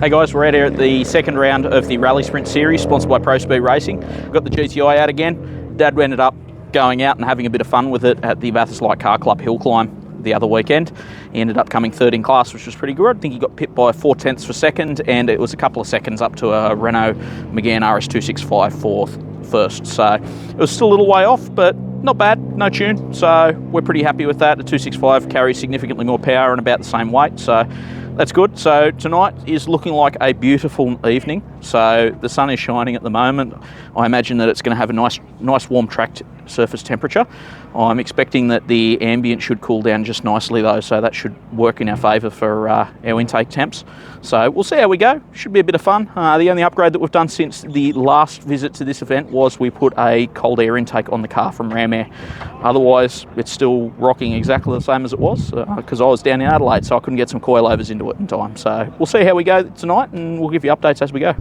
Hey guys, we're out here at the second round of the Rally Sprint Series, sponsored by Prospeed Racing. We've got the GTI out again. Dad ended up going out and having a bit of fun with it at the Bathurst Light Car Club hill climb the other weekend. He ended up coming third in class, which was pretty good. I think he got pipped by 4/10 for second, and it was a couple of seconds up to a Renault Megane RS265 for first. So it was still a little way off, but not bad, no tune. So we're pretty happy with that. The 265 carries significantly more power and about the same weight, so that's good. So tonight is looking like a beautiful evening. So the sun is shining at the moment. I imagine that it's going to have a nice warm track surface temperature. I'm expecting that the ambient should cool down just nicely though, so that should work in our favour for our intake temps. So we'll see how we go. Should be a bit of fun. The only upgrade that we've done since the last visit to this event was we put a cold air intake on the car from Ram Air. Otherwise, it's still rocking exactly the same as it was because I was down in Adelaide, so I couldn't get some coilovers into it in time. So we'll see how we go tonight, and we'll give you updates as we go.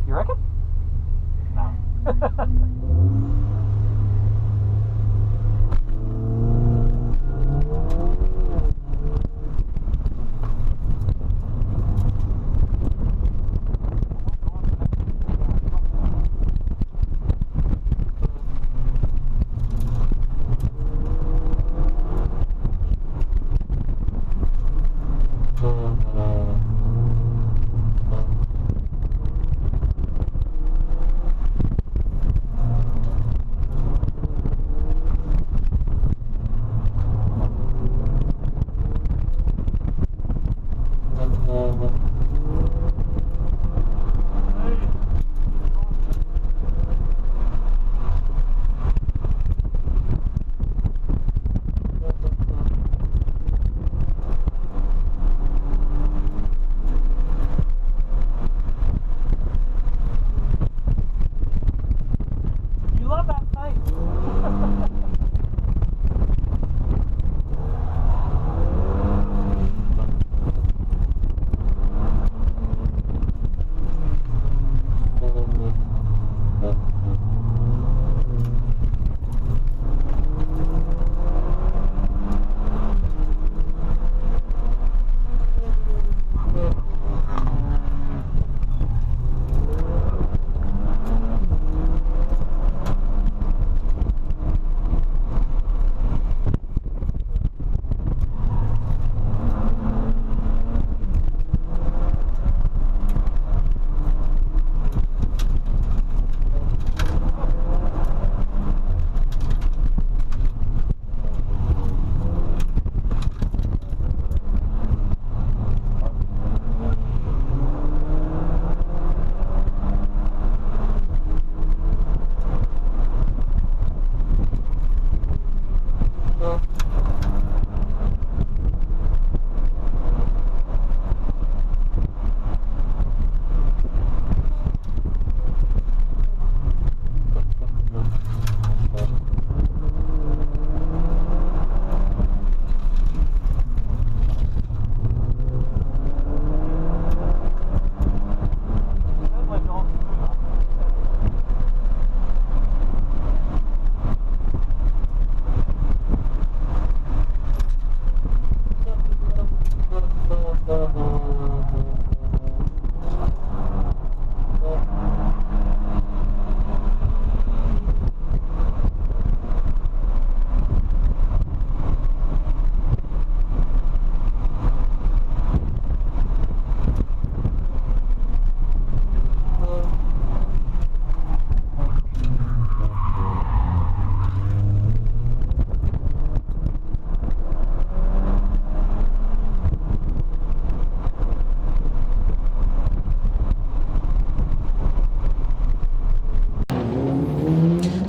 You reckon? No.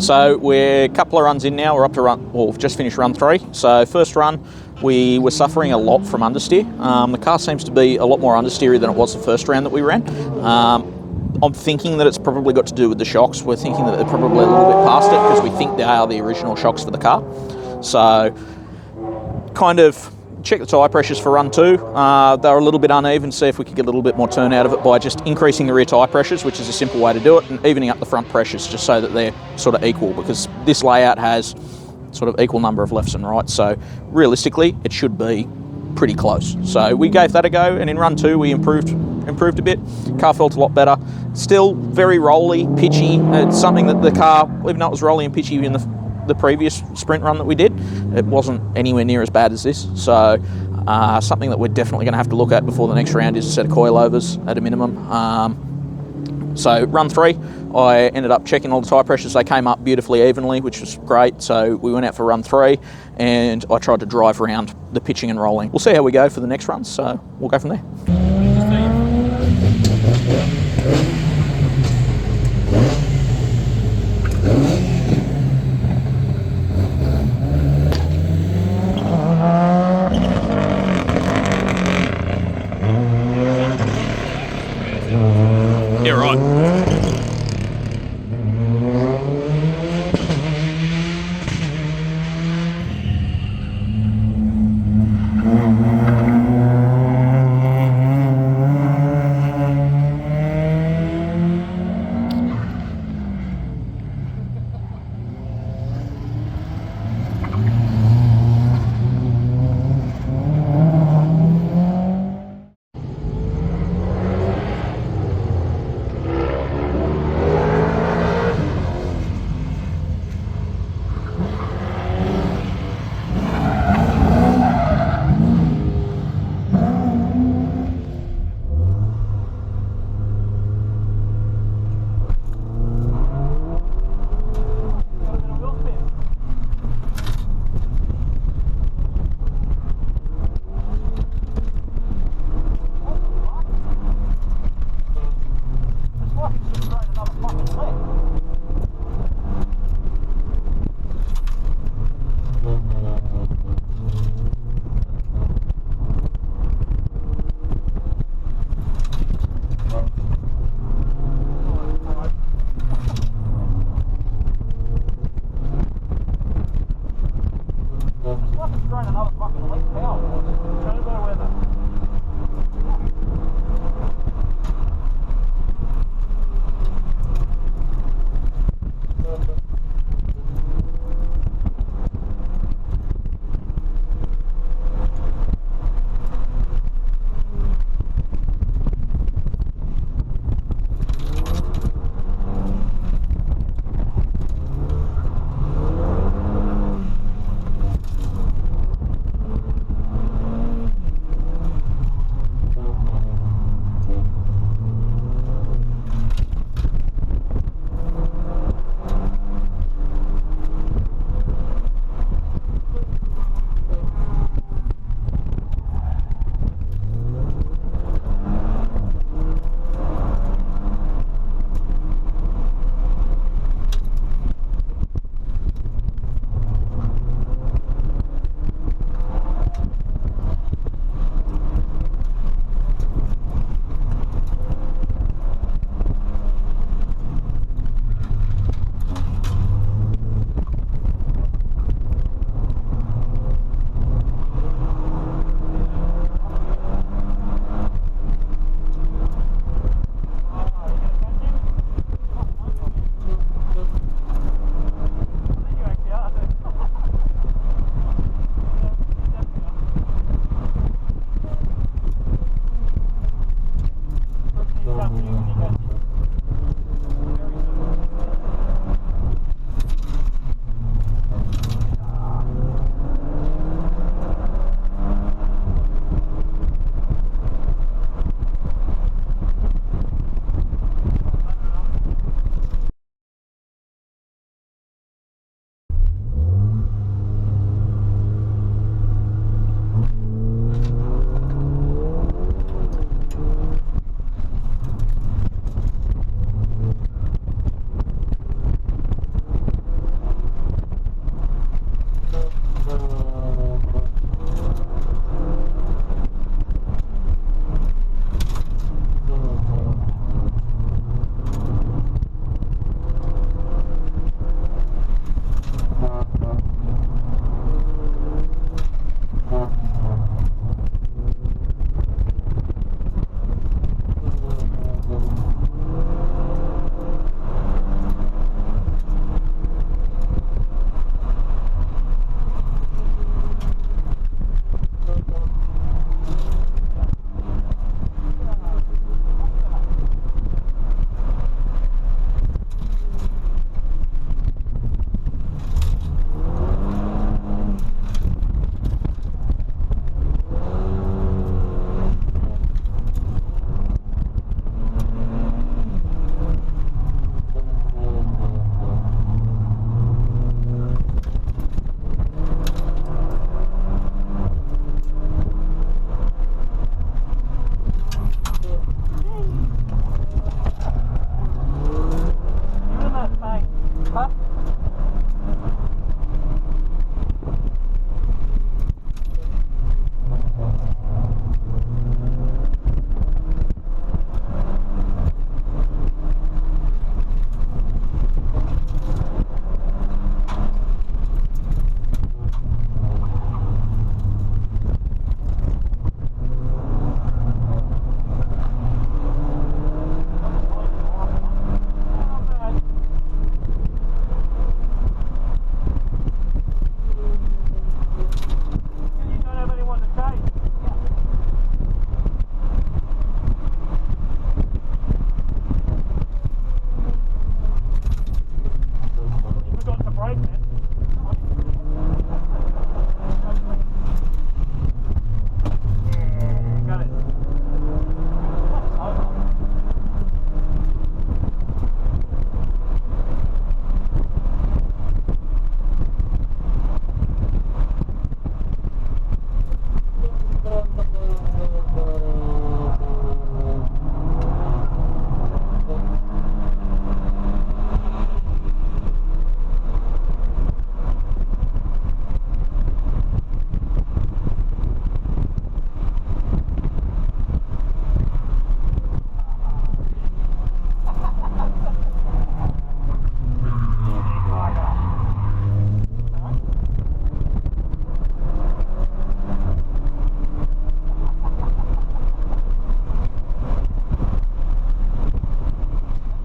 So we're a couple of runs in now. We're up to we've just finished run 3. So first run, we were suffering a lot from understeer. The car seems to be a lot more understeery than it was the first round that we ran. I'm thinking that it's probably got to do with the shocks. We're thinking that they're probably a little bit past it because we think they are the original shocks for the car. So kind of check the tyre pressures for run 2. They were a little bit uneven, see if we could get a little bit more turn out of it by just increasing the rear tyre pressures, which is a simple way to do it, and evening up the front pressures just so that they're sort of equal, because this layout has sort of equal number of lefts and rights, so realistically it should be pretty close. So we gave that a go, and in run 2 we improved a bit. Car felt a lot better. Still very rolly, pitchy. It's something that the car, even though it was rolly and pitchy in the previous sprint run that we did, it wasn't anywhere near as bad as this. So something that we're definitely going to have to look at before the next round is a set of coilovers at a minimum. So run 3, I ended up checking all the tyre pressures. They came up beautifully evenly, which was great. So we went out for run 3, and I tried to drive around the pitching and rolling. We'll see how we go for the next run, so we'll go from there. Yeah, right.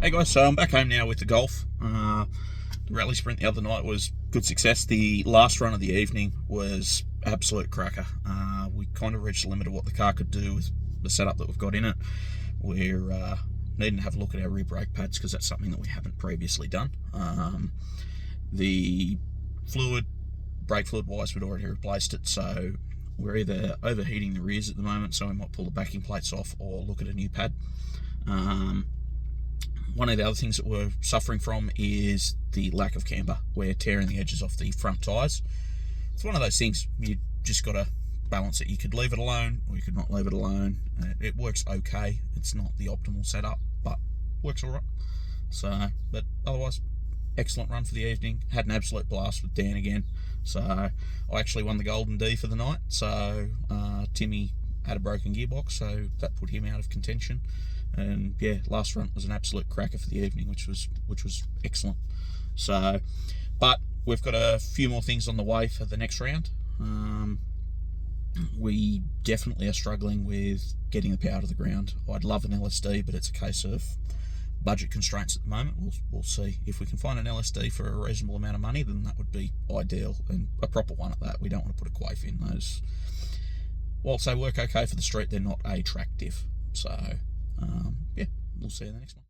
Hey guys, so I'm back home now with the Golf. The rally sprint the other night was good success. The last run of the evening was absolute cracker. We kind of reached the limit of what the car could do with the setup that we've got in it. We're needing to have a look at our rear brake pads because that's something that we haven't previously done. The brake fluid wise, we'd already replaced it, so we're either overheating the rears at the moment, so we might pull the backing plates off or look at a new pad. One of the other things that we're suffering from is the lack of camber. We're tearing the edges off the front tyres. It's one of those things, you just got to balance it. You could leave it alone or you could not leave it alone. It works okay. It's not the optimal setup, but works all right. So, but otherwise, excellent run for the evening. Had an absolute blast with Dan again. So I actually won the Golden D for the night. So Timmy had a broken gearbox, so that put him out of contention. And yeah, last run was an absolute cracker for the evening, which was excellent. So, but we've got a few more things on the way for the next round. We definitely are struggling with getting the power to the ground. I'd love an LSD, but it's a case of budget constraints at the moment. We'll see if we can find an LSD for a reasonable amount of money, then that would be ideal, and a proper one at that. We don't want to put a quaif in those. Whilst they work okay for the street, they're not attractive. So yeah, we'll see you in the next one.